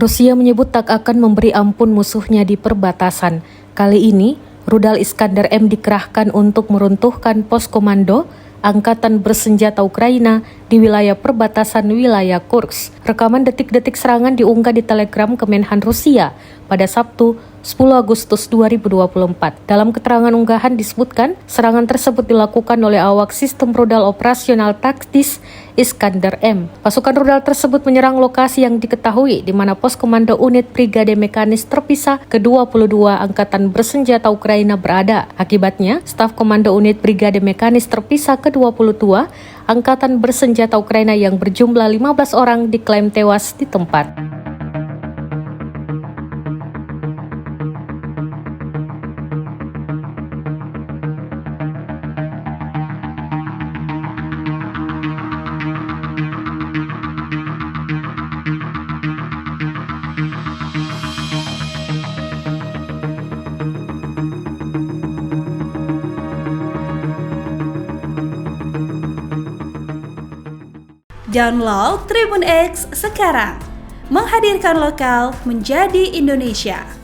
Rusia menyebut tak akan memberi ampun musuhnya di perbatasan. Kali ini, rudal Iskander M dikerahkan untuk meruntuhkan pos komando Angkatan Bersenjata Ukraina di wilayah perbatasan wilayah Kursk. Rekaman detik-detik serangan diunggah di Telegram Kemenhan Rusia pada Sabtu 10 Agustus 2024. Dalam keterangan unggahan disebutkan, serangan tersebut dilakukan oleh awak sistem rudal operasional taktis Iskander M. Pasukan rudal tersebut menyerang lokasi yang diketahui di mana pos komando unit Brigade Mekanis terpisah ke-22 Angkatan Bersenjata Ukraina berada. Akibatnya, staf komando unit Brigade Mekanis terpisah ke-22 Angkatan Bersenjata Ukraina yang berjumlah 15 orang diklaim tewas di tempat. Download Tribun X sekarang, menghadirkan lokal menjadi Indonesia.